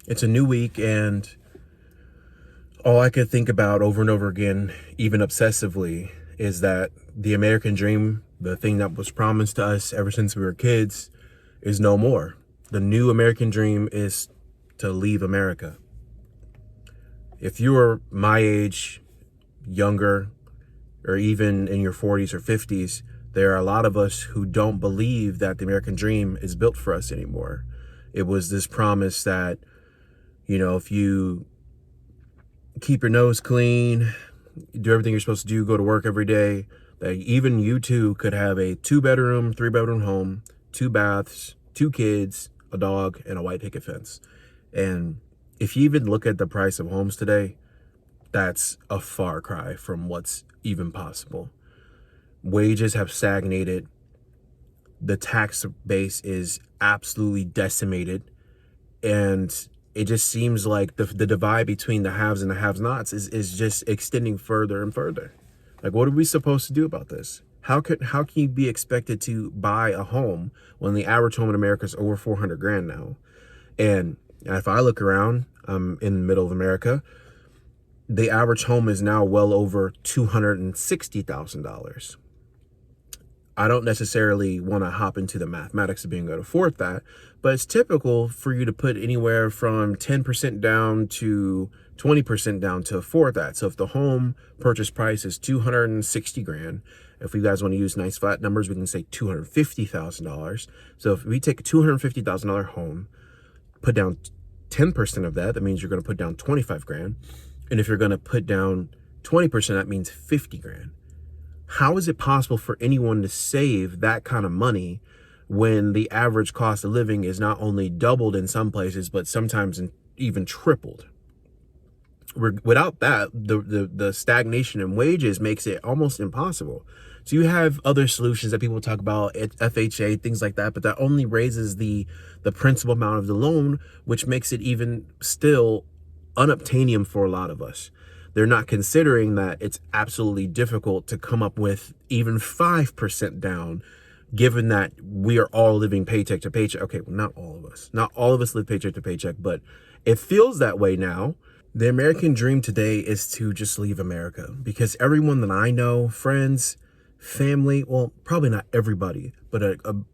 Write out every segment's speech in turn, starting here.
It's a new week, and all I could think about over and over again, even obsessively, is that the American dream, the thing that was promised to us ever since we were kids, is no more. The new American dream is to leave America. If you are my age, younger, or even in your 40s or 50s, there are a lot of us who don't believe that the American dream is built for us anymore. It was this promise that, if you keep your nose clean, do everything you're supposed to do, go to work every day, that even you too could have a 2-bedroom, 3-bedroom home, 2 baths, 2 kids, a dog, and a white picket fence. And if you even look at the price of homes today, that's a far cry from what's even possible. Wages have stagnated. The tax base is absolutely decimated. And it just seems like the divide between the haves and the have-nots is just extending further and further. Like, what are we supposed to do about this? How can you be expected to buy a home when the average home in America is over 400 grand now? And if I look around, I'm in the middle of America, the average home is now well over $260,000. I don't necessarily want to hop into the mathematics of being able to afford that, but it's typical for you to put anywhere from 10% down to 20% down to afford that. So if the home purchase price is 260 grand, if you guys want to use nice flat numbers, we can say $250,000. So if we take a $250,000 home, put down 10% of that, that means you're going to put down 25 grand. And if you're going to put down 20%, that means 50 grand. How is it possible for anyone to save that kind of money when the average cost of living is not only doubled in some places, but sometimes even tripled? Without that, the stagnation in wages makes it almost impossible. So you have other solutions that people talk about, FHA, things like that, but that only raises the principal amount of the loan, which makes it even still unobtainium for a lot of us. They're not considering that it's absolutely difficult to come up with even 5% down, given that we are all living paycheck to paycheck. Okay, well, not all of us. Not all of us live paycheck to paycheck, but it feels that way now. The American dream today is to just leave America, because everyone that I know, friends, family, well, probably not everybody, but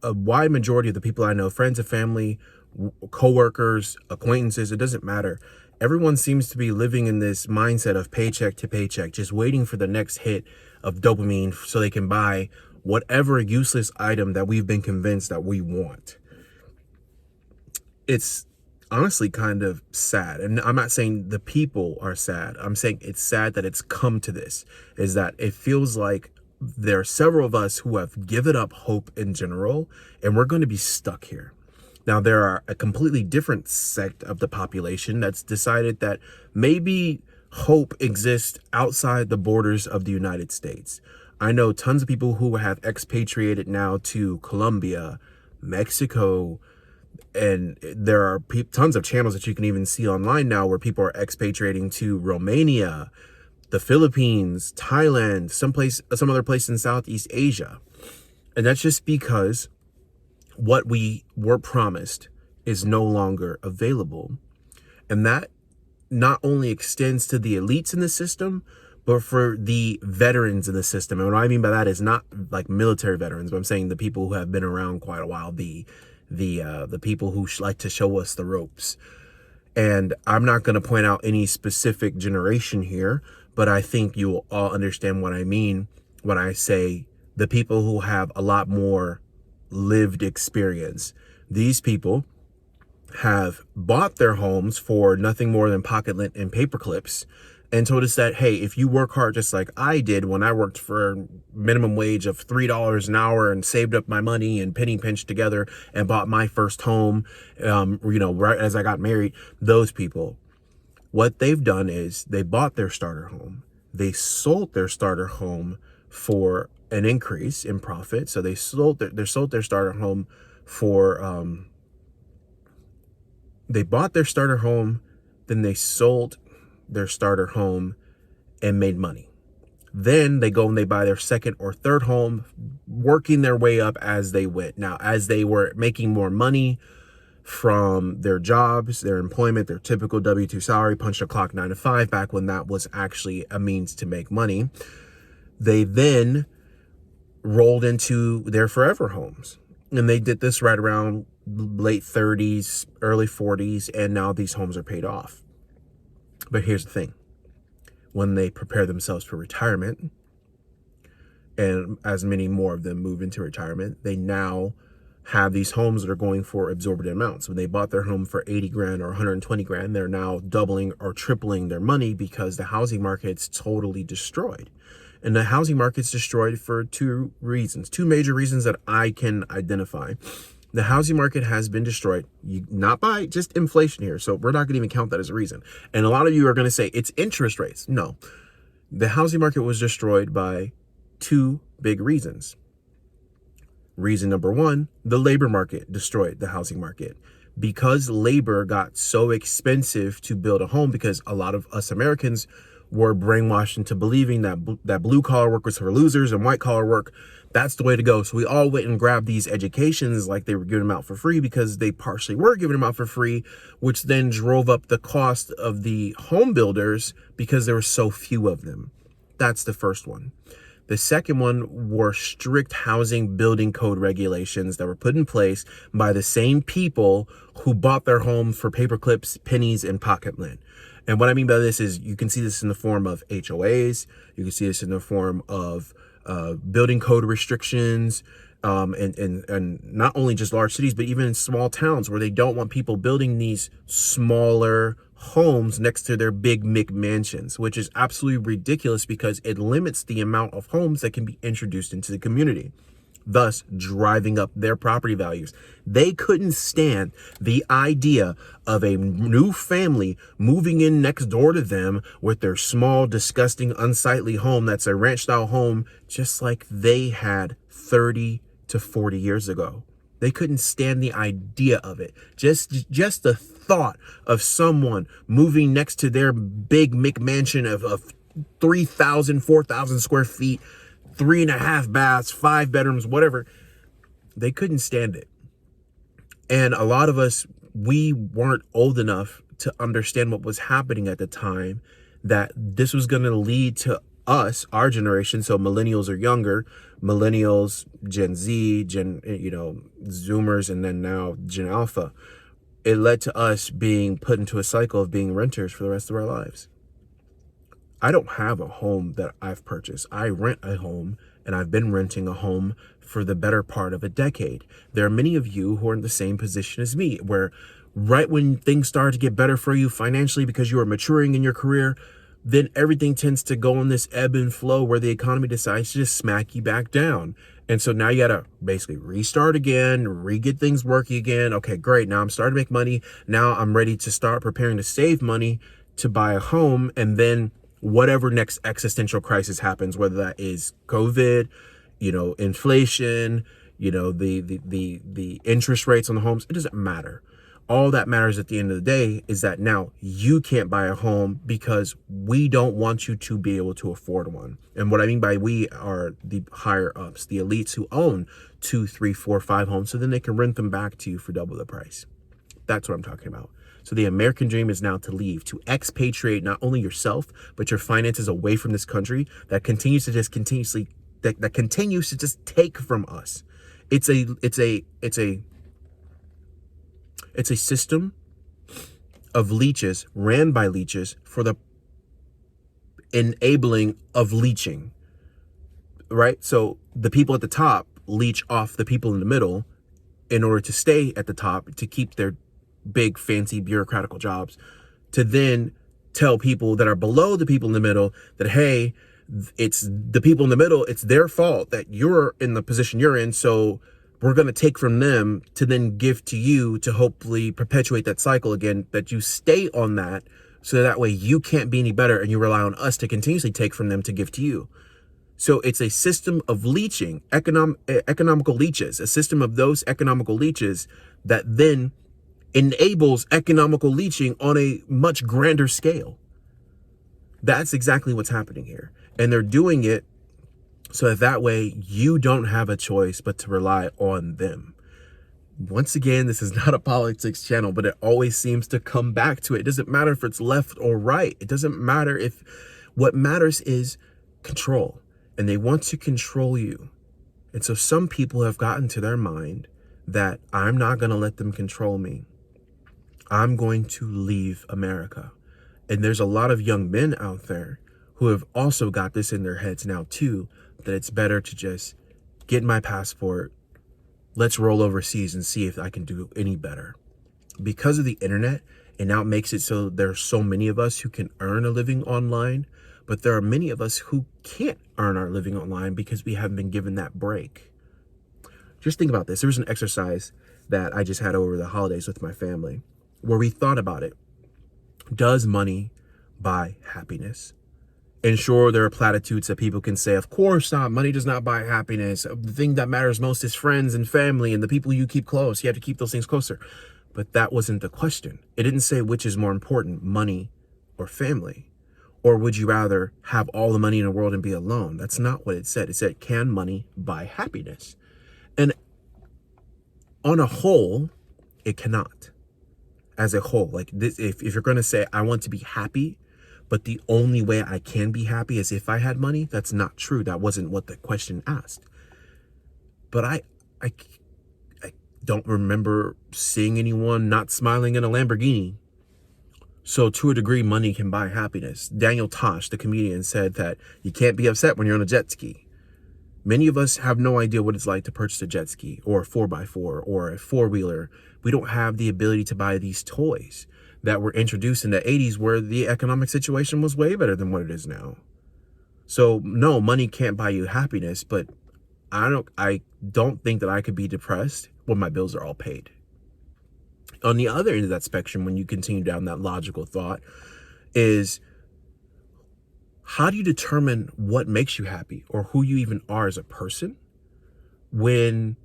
a wide majority of the people I know, friends and family, coworkers, acquaintances, it doesn't matter. Everyone seems to be living in this mindset of paycheck to paycheck, just waiting for the next hit of dopamine so they can buy whatever useless item that we've been convinced that we want. It's honestly kind of sad. And I'm not saying the people are sad. I'm saying it's sad that it's come to this, is that it feels like there are several of us who have given up hope in general, and we're going to be stuck here. Now, there are a completely different sect of the population that's decided that maybe hope exists outside the borders of the United States. I know tons of people who have expatriated now to Colombia, Mexico, and there are tons of channels that you can even see online now where people are expatriating to Romania, the Philippines, Thailand, some other place in Southeast Asia. And that's just because what we were promised is no longer available. And that not only extends to the elites in the system, but for the veterans in the system. And what I mean by that is not like military veterans, but I'm saying the people who have been around quite a while, the people who like to show us the ropes. And I'm not going to point out any specific generation here, but I think you will all understand what I mean when I say the people who have a lot more lived experience. These people have bought their homes for nothing more than pocket lint and paper clips, and told us that, hey, if you work hard just like I did when I worked for minimum wage of $3 an hour and saved up my money and penny pinched together and bought my first home, right as I got married, those people, what they've done is they bought their starter home. They sold their starter home for an increase in profit. So they sold their starter home for, they bought their starter home, then they sold their starter home and made money. Then they go and they buy their second or third home, working their way up as they went. Now, as they were making more money, from their jobs, their employment, their typical W-2 salary, punch the clock 9 to 5, back when that was actually a means to make money. They then rolled into their forever homes. And they did this right around late 30s, early 40s, and now these homes are paid off. But here's the thing. When they prepare themselves for retirement, and as many more of them move into retirement, they now have these homes that are going for exorbitant amounts. When they bought their home for 80 grand or 120 grand, they're now doubling or tripling their money because the housing market's totally destroyed. And the housing market's destroyed for two major reasons that I can identify. The housing market has been destroyed, not by just inflation here, so we're not going to even count that as a reason. And a lot of you are going to say it's interest rates. No, the housing market was destroyed by two big reasons. Reason number one, the labor market destroyed the housing market. Because labor got so expensive to build a home, because a lot of us Americans were brainwashed into believing that blue collar work was for losers and white collar work, that's the way to go. So we all went and grabbed these educations like they were giving them out for free, because they partially were giving them out for free, which then drove up the cost of the home builders because there were so few of them. That's the first one. The second one were strict housing building code regulations that were put in place by the same people who bought their homes for paper clips, pennies, and pocket lint. And what I mean by this is you can see this in the form of HOAs. You can see this in the form of building code restrictions, and not only just large cities, but even in small towns where they don't want people building these smaller homes next to their big McMansions, which is absolutely ridiculous because it limits the amount of homes that can be introduced into the community, thus driving up their property values. They couldn't stand the idea of a new family moving in next door to them with their small, disgusting, unsightly home that's a ranch-style home, just like they had 30 to 40 years ago. They couldn't stand the idea of it. Just the thought of someone moving next to their big McMansion of 3,000, 4,000 square feet, 3.5 baths, 5 bedrooms, whatever. They couldn't stand it. And a lot of us, we weren't old enough to understand what was happening at the time, that this was going to lead to us, our generation, so millennials or younger, millennials, Gen Z, Zoomers, and then now Gen Alpha. It led to us being put into a cycle of being renters for the rest of our lives. I don't have a home that I've purchased. I rent a home, and I've been renting a home for the better part of a decade. There are many of you who are in the same position as me, where right when things start to get better for you financially because you are maturing in your career, then everything tends to go on this ebb and flow where the economy decides to just smack you back down. And so now you got to basically restart again, re-get things working again. Okay, great. Now I'm starting to make money. Now I'm ready to start preparing to save money to buy a home. And then whatever next existential crisis happens, whether that is COVID, inflation, the interest rates on the homes, it doesn't matter. All that matters at the end of the day is that now you can't buy a home because we don't want you to be able to afford one. And what I mean by we are the higher ups, the elites who own 2, 3, 4, 5 homes, so then they can rent them back to you for double the price. That's what I'm talking about. So the American dream is now to leave, to expatriate not only yourself, but your finances away from this country that continues to just that continues to just take from us. It's a system of leeches, ran by leeches, for the enabling of leeching, right? So the people at the top leech off the people in the middle in order to stay at the top, to keep their big, fancy, bureaucratical jobs, to then tell people that are below the people in the middle that, hey, it's the people in the middle, it's their fault that you're in the position you're in, so we're going to take from them to then give to you to hopefully perpetuate that cycle again, that you stay on that, so that way you can't be any better and you rely on us to continuously take from them to give to you. So it's a system of leeching, economical leeches, a system of those economical leeches that then enables economical leeching on a much grander scale. That's exactly what's happening here. And they're doing it so that way you don't have a choice but to rely on them. Once again, this is not a politics channel, but it always seems to come back to it. It doesn't matter if it's left or right. It doesn't matter if what matters is control, and they want to control you. And so some people have gotten to their mind that I'm not going to let them control me. I'm going to leave America. And there's a lot of young men out there who have also got this in their heads now too, that it's better to just get my passport. Let's roll overseas and see if I can do any better. Because of the internet, it now makes it so there's so many of us who can earn a living online, but there are many of us who can't earn our living online because we haven't been given that break. Just think about this. There was an exercise that I just had over the holidays with my family where we thought about it. Does money buy happiness? And sure, there are platitudes that people can say, of course not, money does not buy happiness. The thing that matters most is friends and family and the people you keep close. You have to keep those things closer. But that wasn't the question. It didn't say which is more important, money or family. Or would you rather have all the money in the world and be alone? That's not what it said. It said, can money buy happiness? And on a whole, it cannot. As a whole, like this, if you're going to say, I want to be happy, but the only way I can be happy is if I had money, that's not true. That wasn't what the question asked. But I don't remember seeing anyone not smiling in a Lamborghini. So to a degree, money can buy happiness. Daniel Tosh, the comedian, said that you can't be upset when you're on a jet ski. Many of us have no idea what it's like to purchase a jet ski or a 4x4 or a four-wheeler. We don't have the ability to buy these toys that were introduced in the 80s where the economic situation was way better than what it is now. So no, money can't buy you happiness, but I don't think that I could be depressed when my bills are all paid. On the other end of that spectrum, when you continue down that logical thought, is how do you determine what makes you happy or who you even are as a person when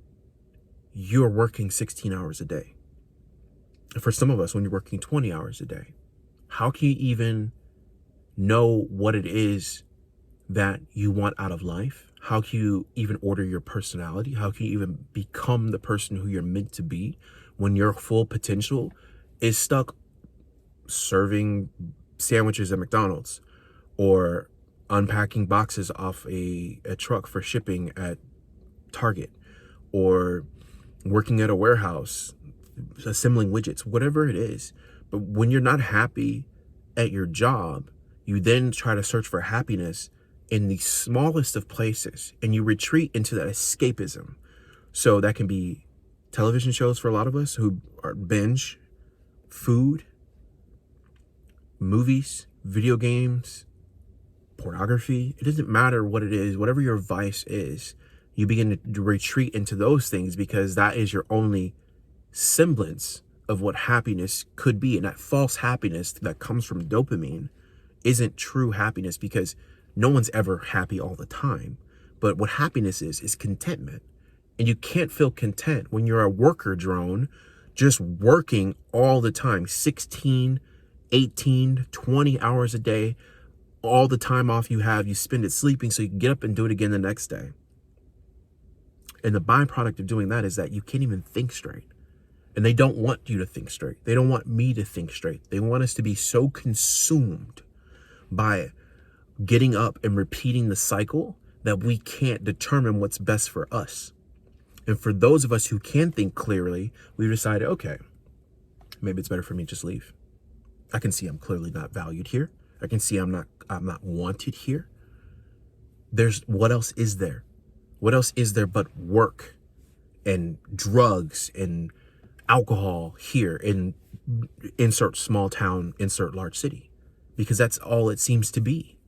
you're working 16 hours a day? For some of us, when you're working 20 hours a day, how can you even know what it is that you want out of life? How can you even order your personality? How can you even become the person who you're meant to be when your full potential is stuck serving sandwiches at McDonald's or unpacking boxes off a truck for shipping at Target or working at a warehouse, assembling widgets, whatever it is. But when you're not happy at your job, you then try to search for happiness in the smallest of places and you retreat into that escapism. So that can be television shows for a lot of us who are binge, food, movies, video games, pornography. It doesn't matter what it is, whatever your vice is, you begin to retreat into those things because that is your only semblance of what happiness could be. And that false happiness that comes from dopamine isn't true happiness because no one's ever happy all the time. But what happiness is contentment. And you can't feel content when you're a worker drone just working all the time, 16, 18, 20 hours a day. All the time off you have, you spend it sleeping so you can get up and do it again the next day. And the byproduct of doing that is that you can't even think straight. And they don't want you to think straight. They don't want me to think straight. They want us to be so consumed by getting up and repeating the cycle that we can't determine what's best for us. And for those of us who can think clearly, we've decided, okay, maybe it's better for me to just leave. I can see I'm clearly not valued here. I can see I'm not wanted here. What else is there? What else is there but work and drugs and alcohol here in insert small town, insert large city? Because that's all it seems to be.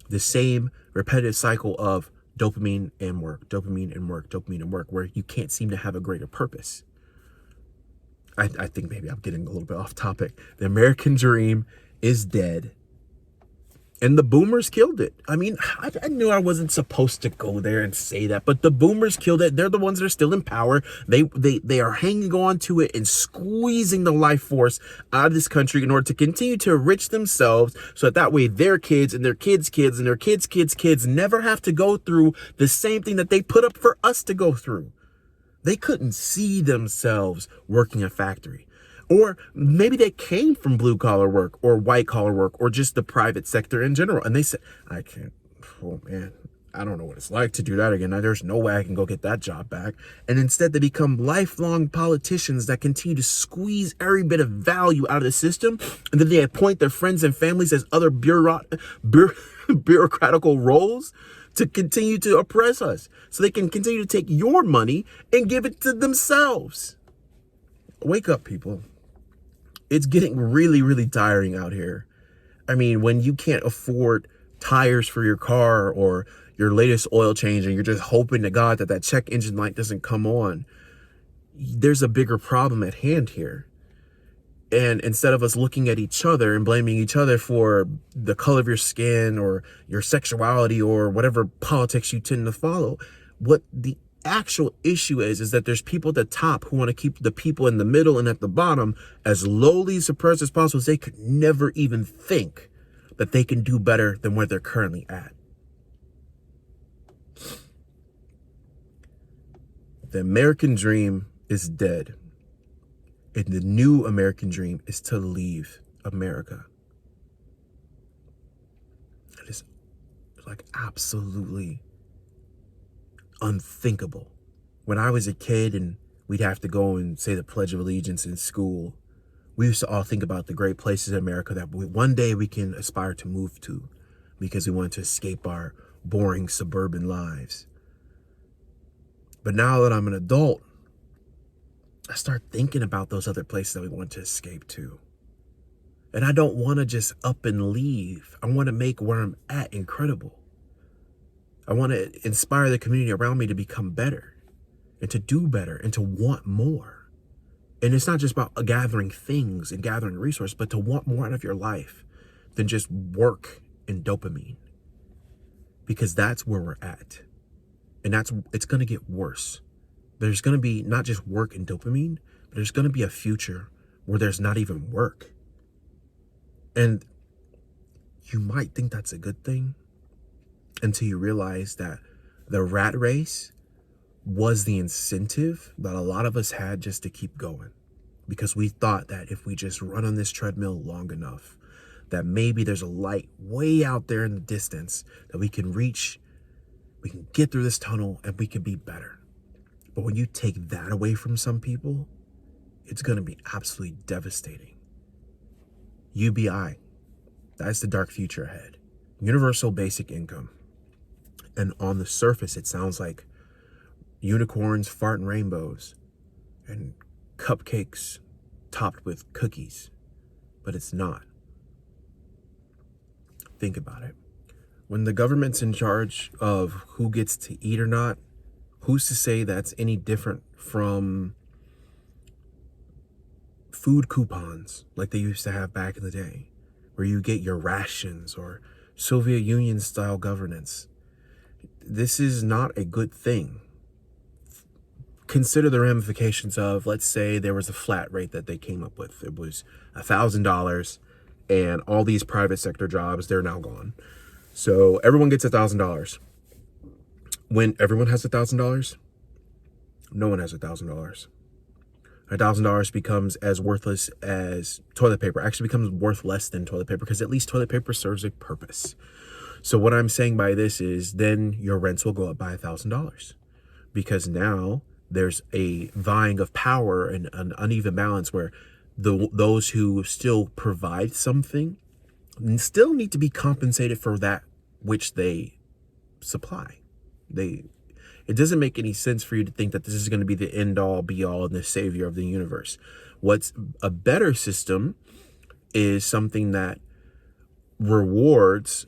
The same repetitive cycle of dopamine and work, dopamine and work, dopamine and work, where you can't seem to have a greater purpose. I think maybe I'm getting a little bit off topic. The American dream is dead. And the boomers killed it. I mean, I knew I wasn't supposed to go there and say that, but the boomers killed it. They're the ones that are still in power. They are hanging on to it and squeezing the life force out of this country in order to continue to enrich themselves so that way their kids and their kids' kids and their kids' kids' kids never have to go through the same thing that they put up for us to go through. They couldn't see themselves working a factory. Or maybe they came from blue collar work or white collar work or just the private sector in general. And they said, I can't, oh man, I don't know what it's like to do that again. There's no way I can go get that job back. And instead they become lifelong politicians that continue to squeeze every bit of value out of the system. And then they appoint their friends and families as other bureaucratical roles to continue to oppress us. So they can continue to take your money and give it to themselves. Wake up, people. It's getting really, really tiring out here. I mean, when you can't afford tires for your car or your latest oil change and you're just hoping to God that that check engine light doesn't come on, there's a bigger problem at hand here. And instead of us looking at each other and blaming each other for the color of your skin or your sexuality or whatever politics you tend to follow, what the actual issue is that there's people at the top who want to keep the people in the middle and at the bottom as lowly suppressed as possible, so they could never even think that they can do better than where they're currently at. The American dream is dead. And the new American dream is to leave America. It is like absolutely unthinkable. When I was a kid and we'd have to go and say the Pledge of Allegiance in school, we used to all think about the great places in America that one day we can aspire to move to because we want to escape our boring suburban lives. But now that I'm an adult, I start thinking about those other places that we want to escape to. And I don't want to just up and leave. I want to make where I'm at incredible. I want to inspire the community around me to become better and to do better and to want more. And it's not just about gathering things and gathering resources, but to want more out of your life than just work and dopamine. Because that's where we're at. And it's going to get worse. There's going to be not just work and dopamine, but there's going to be a future where there's not even work. And you might think that's a good thing until you realize that the rat race was the incentive that a lot of us had just to keep going. Because we thought that if we just run on this treadmill long enough, that maybe there's a light way out there in the distance that we can reach, we can get through this tunnel and we can be better. But when you take that away from some people, it's going to be absolutely devastating. UBI, that's the dark future ahead. Universal basic income. And on the surface, it sounds like unicorns farting rainbows and cupcakes topped with cookies, but it's not. Think about it. When the government's in charge of who gets to eat or not, who's to say that's any different from food coupons like they used to have back in the day, where you get your rations, or Soviet Union style governance? This is not a good thing. Consider the ramifications of, let's say there was a flat rate that they came up with. It was $1,000 and all these private sector jobs, they're now gone. So everyone gets $1,000. When everyone has $1,000, no one has $1,000. $1,000 becomes as worthless as toilet paper. Actually becomes worth less than toilet paper, because at least toilet paper serves a purpose. So what I'm saying by this is then your rents will go up by $1,000, because now there's a vying of power and an uneven balance where those who still provide something still need to be compensated for that which they supply. It doesn't make any sense for you to think that this is going to be the end all be all and the savior of the universe. What's a better system is something that rewards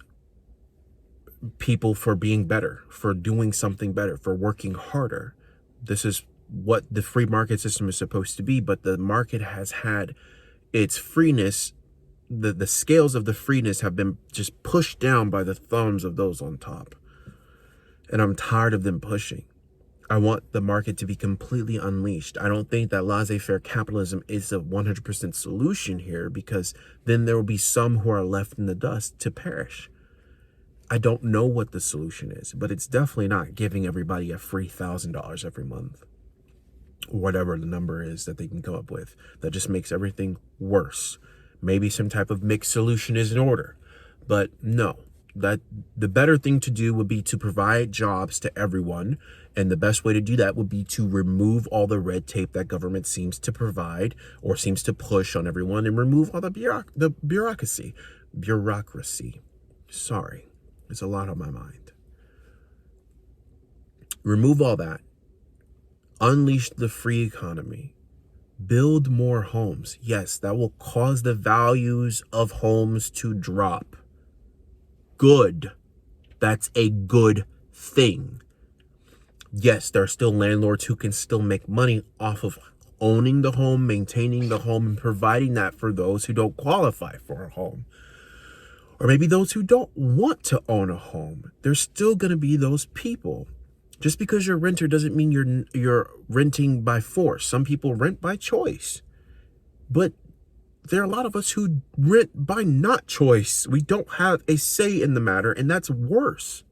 people for being better, for doing something better, for working harder. This is what the free market system is supposed to be, but the market has had its freeness, the scales of the freeness have been just pushed down by the thumbs of those on top. And I'm tired of them pushing. I want the market to be completely unleashed. I don't think that laissez-faire capitalism is a 100% solution here, because then there will be some who are left in the dust to perish. I don't know what the solution is, but it's definitely not giving everybody a free $1,000 every month. whatever the number is that they can come up with, that just makes everything worse. Maybe some type of mixed solution is in order, but no, that the better thing to do would be to provide jobs to everyone. And the best way to do that would be to remove all the red tape that government seems to provide or seems to push on everyone, and remove all the bureaucracy. Sorry, it's a lot on my mind. Remove all that. Unleash the free economy. Build more homes. Yes, that will cause the values of homes to drop. Good. That's a good thing. Yes, there are still landlords who can still make money off of owning the home, maintaining the home, and providing that for those who don't qualify for a home. Or maybe those who don't want to own a home. There's still going to be those people. Just because you're a renter doesn't mean you're renting by force. Some people rent by choice. But there are a lot of us who rent by not choice. We don't have a say in the matter, and that's worse.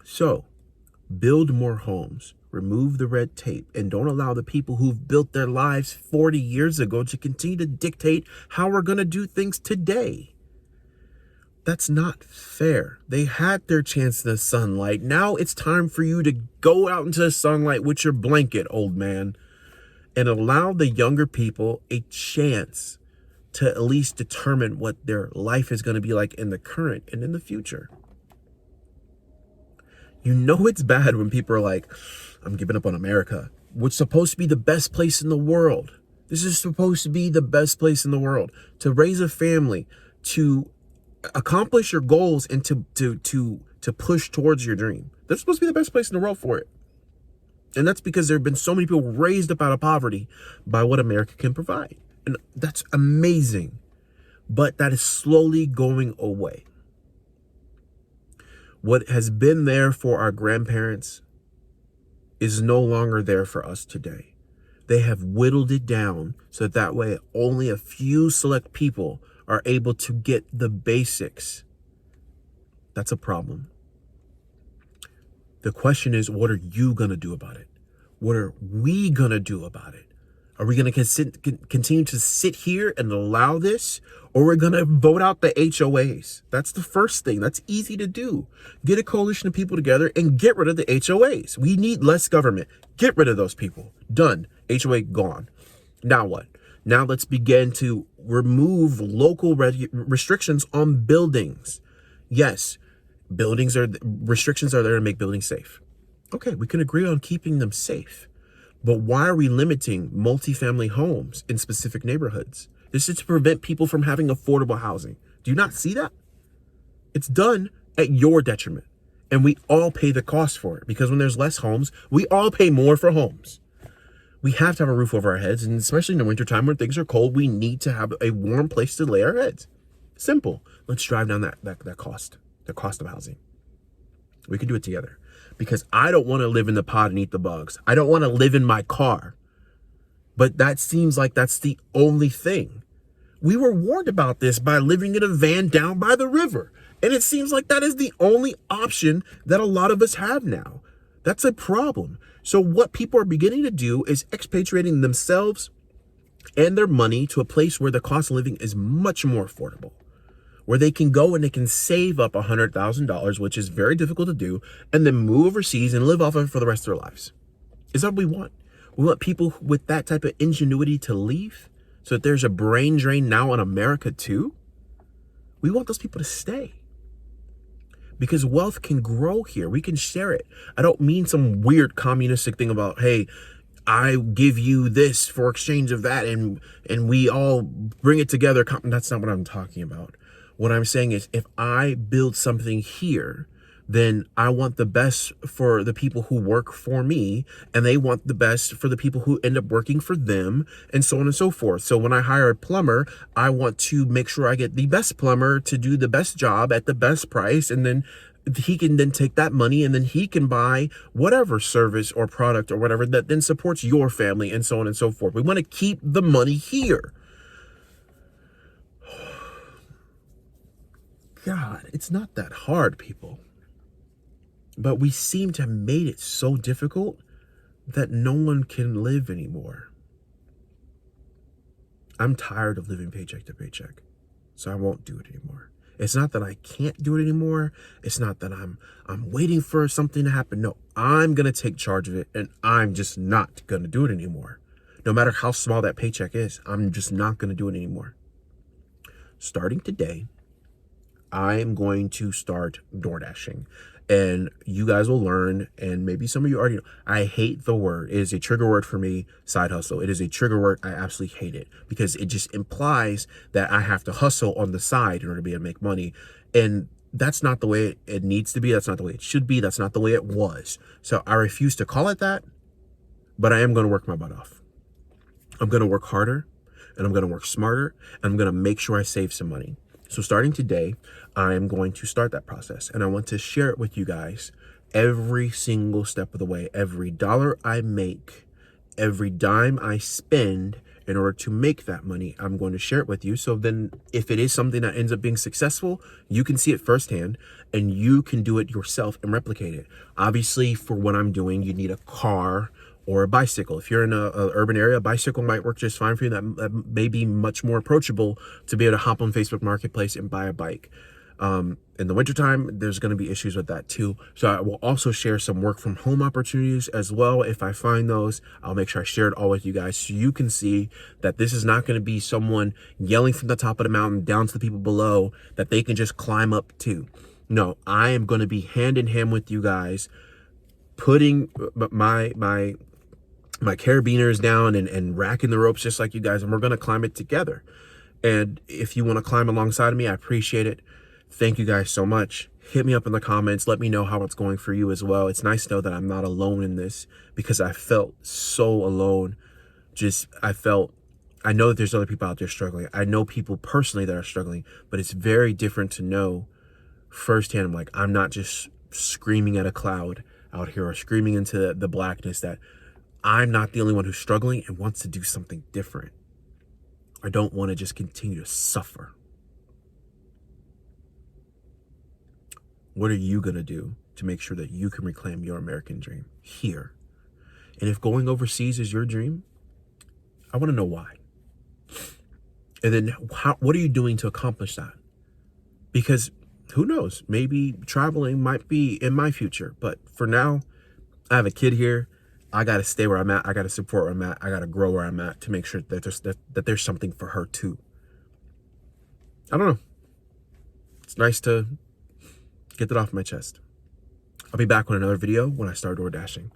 So, build more homes, remove the red tape, and don't allow the people who've built their lives 40 years ago to continue to dictate how we're going to do things today. That's not fair. They had their chance in the sunlight. Now it's time for you to go out into the sunlight with your blanket, old man, and allow the younger people a chance to at least determine what their life is going to be like in the current and in the future. You know it's bad when people are like, I'm giving up on America, which is supposed to be the best place in the world. This is supposed to be the best place in the world to raise a family, to accomplish your goals, and to push towards your dream. That's supposed to be the best place in the world for it. And that's because there have been so many people raised up out of poverty by what America can provide. And that's amazing. But that is slowly going away. What has been there for our grandparents is no longer there for us today. They have whittled it down so that way only a few select people are able to get the basics. That's a problem. The question is, what are you going to do about it? What are we going to do about it? Are we going to continue to sit here and allow this? Or we're going to vote out the HOAs? That's the first thing. That's easy to do. Get a coalition of people together and get rid of the HOAs. We need less government. Get rid of those people. Done. HOA gone. Now what? Now let's begin to remove local restrictions on buildings. Yes, restrictions are there to make buildings safe. Okay, we can agree on keeping them safe. But why are we limiting multifamily homes in specific neighborhoods? This is to prevent people from having affordable housing. Do you not see that? It's done at your detriment. And we all pay the cost for it, because when there's less homes, we all pay more for homes. We have to have a roof over our heads, and especially in the wintertime when things are cold, we need to have a warm place to lay our heads. Simple. Let's drive down that cost, the cost of housing. We can do it together, because I don't want to live in the pod and eat the bugs. I don't want to live in my car. But that seems like that's the only thing. We were warned about this by living in a van down by the river. And it seems like that is the only option that a lot of us have now. That's a problem. So what people are beginning to do is expatriating themselves and their money to a place where the cost of living is much more affordable, where they can go and they can save up $100,000, which is very difficult to do, and then move overseas and live off of it for the rest of their lives. Is that what we want? We want people with that type of ingenuity to leave so that there's a brain drain now in America too. We want those people to stay, because wealth can grow here. We can share it. I don't mean some weird communistic thing about, hey, I give you this for exchange of that, and we all bring it together. That's not what I'm talking about. What I'm saying is, if I build something here, then I want the best for the people who work for me, and they want the best for the people who end up working for them, and so on and so forth. So when I hire a plumber, I want to make sure I get the best plumber to do the best job at the best price, and then he can then take that money and then he can buy whatever service or product or whatever that then supports your family, and so on and so forth. We want to keep the money here. God, it's not that hard, people. But we seem to have made it so difficult that no one can live anymore. I'm tired of living paycheck to paycheck, so I won't do it anymore. It's not that I can't do it anymore. It's not that I'm waiting for something to happen. No, I'm going to take charge of it, and I'm just not going to do it anymore. No matter how small that paycheck is, I'm just not going to do it anymore. Starting today, I am going to start door dashing, and you guys will learn, and maybe some of you already know, I hate the word. It is a trigger word for me, side hustle. It is a trigger word. I absolutely hate it because it just implies that I have to hustle on the side in order to be able to make money. And that's not the way it needs to be. That's not the way it should be. That's not the way it was. So I refuse to call it that, but I am going to work my butt off. I'm going to work harder, and I'm going to work smarter, and I'm going to make sure I save some money. So starting today, I'm going to start that process, and I want to share it with you guys every single step of the way. Every dollar I make, every dime I spend in order to make that money, I'm going to share it with you. So then if it is something that ends up being successful, you can see it firsthand and you can do it yourself and replicate it. Obviously, for what I'm doing, you need a car or a bicycle. If you're in a urban area, a bicycle might work just fine for you. That may be much more approachable to be able to hop on Facebook Marketplace and buy a bike. In the wintertime, there's going to be issues with that too. So I will also share some work from home opportunities as well. If I find those, I'll make sure I share it all with you guys so you can see that this is not going to be someone yelling from the top of the mountain down to the people below that they can just climb up to. No, I am going to be hand in hand with you guys, putting my carabiners down and racking the ropes just like you guys, and we're going to climb it together. And if you want to climb alongside of me, I appreciate it. Thank you guys so much. Hit me up in the comments. Let me know how it's going for you as well. It's nice to know that I'm not alone in this because I felt so alone. I know that there's other people out there struggling. I know people personally that are struggling, but it's very different to know firsthand. I'm not just screaming at a cloud out here or screaming into the blackness, that I'm not the only one who's struggling and wants to do something different. I don't want to just continue to suffer. What are you going to do to make sure that you can reclaim your American dream here? And if going overseas is your dream, I want to know why. And then what are you doing to accomplish that? Because who knows, maybe traveling might be in my future. But for now, I have a kid here. I got to stay where I'm at. I got to support where I'm at. I got to grow where I'm at to make sure that there's something for her too. I don't know. It's nice to get that off my chest. I'll be back with another video when I start door dashing.